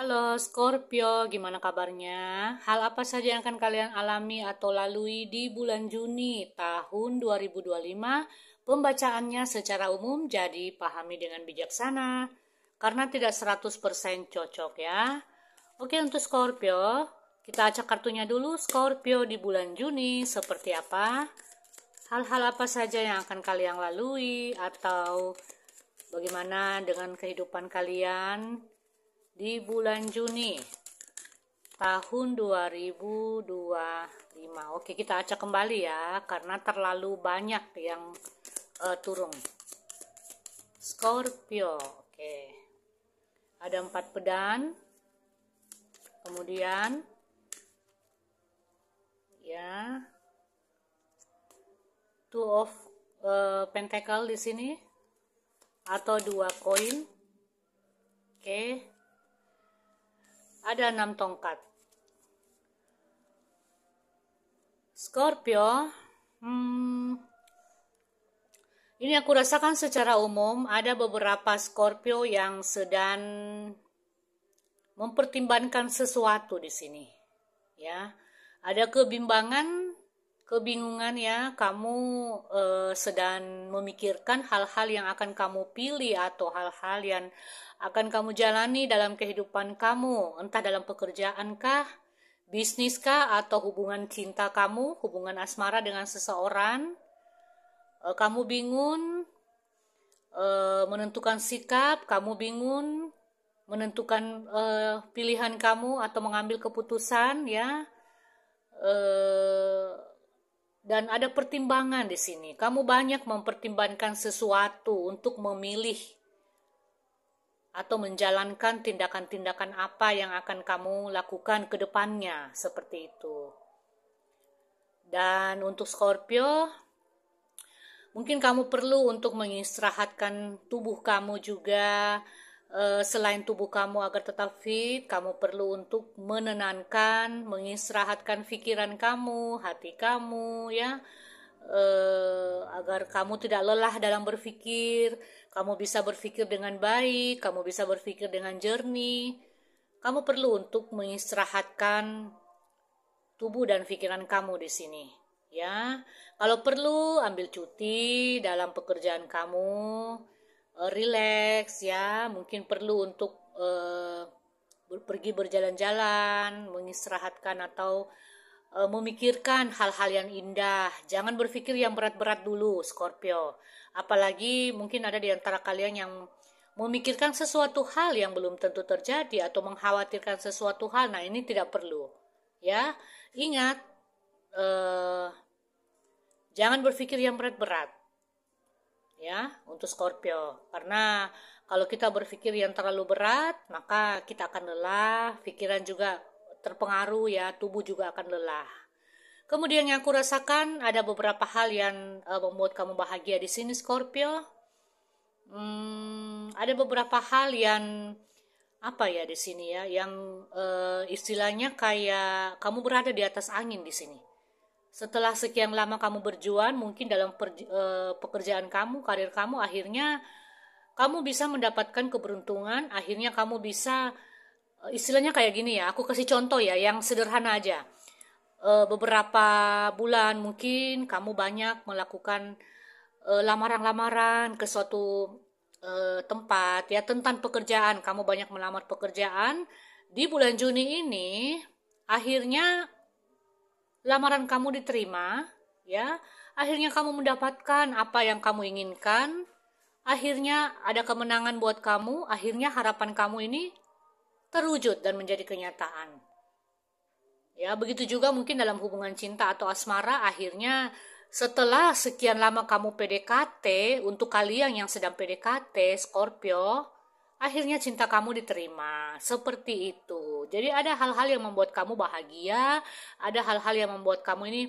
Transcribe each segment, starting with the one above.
Halo Scorpio, gimana kabarnya? Hal apa saja yang akan kalian alami atau lalui di bulan Juni tahun 2025? Pembacaannya secara umum, jadi pahami dengan bijaksana karena tidak 100% cocok ya. Oke, untuk Scorpio, kita acak kartunya dulu. Scorpio di bulan Juni seperti apa? Hal-hal apa saja yang akan kalian lalui atau bagaimana dengan kehidupan kalian di bulan Juni tahun 2025. Oke, kita acak kembali ya karena terlalu banyak yang turun. Scorpio. Oke. Ada 4 pedang. Kemudian ya, Two of Pentacle di sini atau 2 koin. Oke. Ada 6 tongkat. Scorpio, ini aku rasakan secara umum ada beberapa Scorpio yang sedang mempertimbangkan sesuatu di sini. Ya, ada kebingungan ya, kamu sedang memikirkan hal-hal yang akan kamu pilih atau hal-hal yang akan kamu jalani dalam kehidupan kamu, entah dalam pekerjaan kah, bisnis kah, atau hubungan cinta kamu, hubungan asmara dengan seseorang. Kamu bingung menentukan sikap, kamu bingung menentukan pilihan kamu atau mengambil keputusan ya. Dan ada pertimbangan di sini. Kamu banyak mempertimbangkan sesuatu untuk memilih atau menjalankan tindakan-tindakan apa yang akan kamu lakukan ke depannya, seperti itu. Dan untuk Scorpio, mungkin kamu perlu untuk mengistirahatkan tubuh kamu juga. Selain tubuh kamu agar tetap fit, kamu perlu untuk menenangkan, mengistirahatkan pikiran kamu, hati kamu ya, agar kamu tidak lelah dalam berpikir, kamu bisa berpikir dengan baik, kamu bisa berpikir dengan jernih. Kamu perlu untuk mengistirahatkan tubuh dan pikiran kamu di sini ya. Kalau perlu ambil cuti dalam pekerjaan kamu, relax ya, mungkin perlu untuk pergi berjalan-jalan, mengistirahatkan atau memikirkan hal-hal yang indah. Jangan berpikir yang berat-berat dulu, Scorpio. Apalagi mungkin ada di antara kalian yang memikirkan sesuatu hal yang belum tentu terjadi atau mengkhawatirkan sesuatu hal. Nah, ini tidak perlu. Ya, ingat, jangan berpikir yang berat-berat. Ya, untuk Scorpio. Karena kalau kita berpikir yang terlalu berat, maka kita akan lelah, pikiran juga terpengaruh ya, tubuh juga akan lelah. Kemudian yang aku rasakan ada beberapa hal yang membuat kamu bahagia di sini Scorpio. Ada beberapa hal yang apa ya di sini ya, yang istilahnya kayak kamu berada di atas angin di sini. Setelah sekian lama kamu berjuang, mungkin dalam pekerjaan kamu, karir kamu, akhirnya kamu bisa mendapatkan keberuntungan, akhirnya kamu bisa, istilahnya kayak gini ya, aku kasih contoh ya, yang sederhana aja. Beberapa bulan mungkin kamu banyak melakukan lamaran-lamaran ke suatu tempat ya, tentang pekerjaan, kamu banyak melamar pekerjaan. Di bulan Juni ini, akhirnya lamaran kamu diterima, ya. Akhirnya kamu mendapatkan apa yang kamu inginkan. Akhirnya ada kemenangan buat kamu. Akhirnya harapan kamu ini terwujud dan menjadi kenyataan. Ya, begitu juga mungkin dalam hubungan cinta atau asmara. Akhirnya setelah sekian lama kamu PDKT, untuk kalian yang sedang PDKT, Scorpio, akhirnya cinta kamu diterima. Seperti itu. Jadi ada hal-hal yang membuat kamu bahagia, ada hal-hal yang membuat kamu ini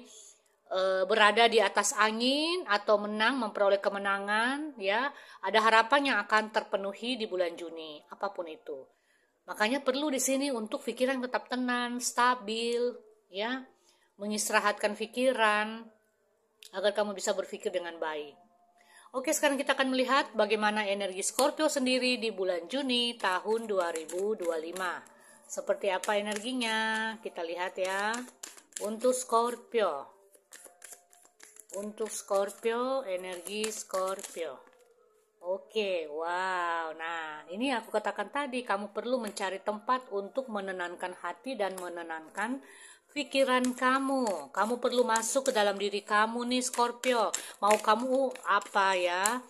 berada di atas angin atau menang, memperoleh kemenangan ya. Ada harapan yang akan terpenuhi di bulan Juni, apapun itu. Makanya perlu di sini untuk pikiran tetap tenang, stabil ya. Mengistirahatkan pikiran agar kamu bisa berpikir dengan baik. Oke, sekarang kita akan melihat bagaimana energi Scorpio sendiri di bulan Juni tahun 2025. Seperti apa energinya? Kita lihat ya. Untuk Scorpio. Untuk Scorpio, energi Scorpio. Oke, wow. Nah, ini aku katakan tadi, kamu perlu mencari tempat untuk menenangkan hati dan menenangkan pikiran kamu. Kamu perlu masuk ke dalam diri kamu nih, Scorpio. Mau kamu apa ya?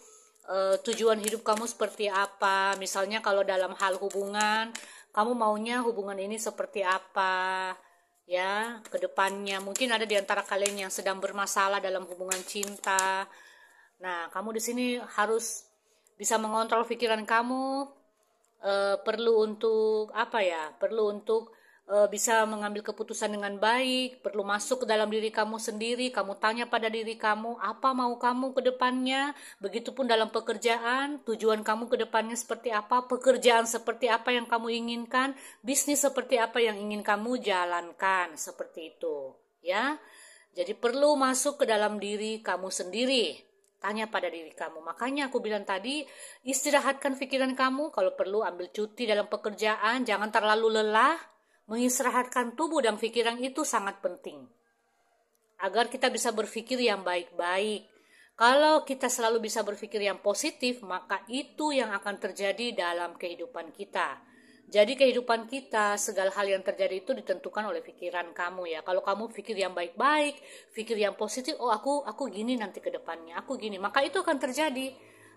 Tujuan hidup kamu seperti apa? Misalnya kalau dalam hal hubungan, kamu maunya hubungan ini seperti apa? Ya, ke depannya mungkin ada di antara kalian yang sedang bermasalah dalam hubungan cinta. Nah, kamu di sini harus bisa mengontrol pikiran kamu. Perlu untuk apa ya? Perlu untuk bisa mengambil keputusan dengan baik. Perlu masuk ke dalam diri kamu sendiri. Kamu tanya pada diri kamu, apa mau kamu ke depannya? Begitupun dalam pekerjaan, tujuan kamu ke depannya seperti apa? Pekerjaan seperti apa yang kamu inginkan? Bisnis seperti apa yang ingin kamu jalankan? Seperti itu, ya. Jadi perlu masuk ke dalam diri kamu sendiri. Tanya pada diri kamu. Makanya aku bilang tadi, istirahatkan pikiran kamu. Kalau perlu ambil cuti dalam pekerjaan, jangan terlalu lelah. Mengistirahatkan tubuh dan pikiran itu sangat penting. Agar kita bisa berpikir yang baik-baik. Kalau kita selalu bisa berpikir yang positif, maka itu yang akan terjadi dalam kehidupan kita. Jadi kehidupan kita, segala hal yang terjadi itu ditentukan oleh pikiran kamu ya. Kalau kamu pikir yang baik-baik, pikir yang positif, oh aku gini nanti ke depannya, aku gini, maka itu akan terjadi.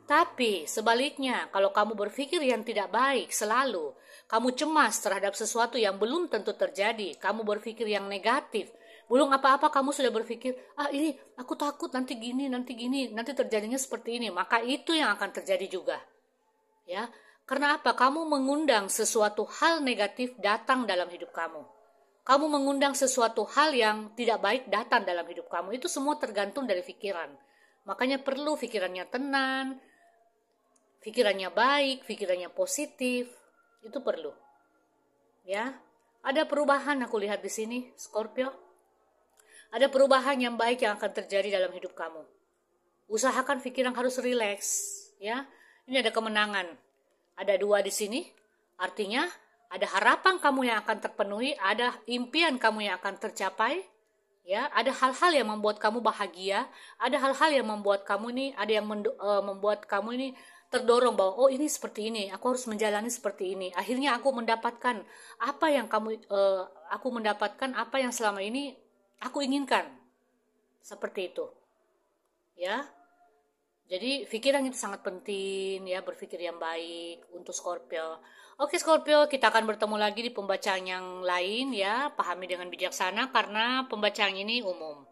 Tapi sebaliknya, kalau kamu berpikir yang tidak baik selalu, kamu cemas terhadap sesuatu yang belum tentu terjadi, kamu berpikir yang negatif, belum apa-apa kamu sudah berpikir, ini aku takut nanti gini, nanti terjadinya seperti ini, maka itu yang akan terjadi juga. Ya, karena apa? Kamu mengundang sesuatu hal negatif datang dalam hidup kamu. Kamu mengundang sesuatu hal yang tidak baik datang dalam hidup kamu. Itu semua tergantung dari pikiran. Makanya perlu pikirannya tenang, pikirannya baik, pikirannya positif. Itu perlu. Ya. Ada perubahan aku lihat di sini, Scorpio. Ada perubahan yang baik yang akan terjadi dalam hidup kamu. Usahakan pikiran harus rileks, ya. Ini ada kemenangan. Ada 2 di sini, artinya ada harapan kamu yang akan terpenuhi, ada impian kamu yang akan tercapai, ya, ada hal-hal yang membuat kamu bahagia, ada hal-hal yang membuat kamu ini, ada yang membuat kamu ini terdorong bahwa oh ini seperti ini, aku harus menjalani seperti ini. Akhirnya aku mendapatkan apa yang aku mendapatkan apa yang selama ini aku inginkan, seperti itu, ya. Jadi pikiran itu sangat penting ya, berpikir yang baik untuk Scorpio. Oke Scorpio, kita akan bertemu lagi di pembacaan yang lain ya. Pahami dengan bijaksana karena pembacaan ini umum.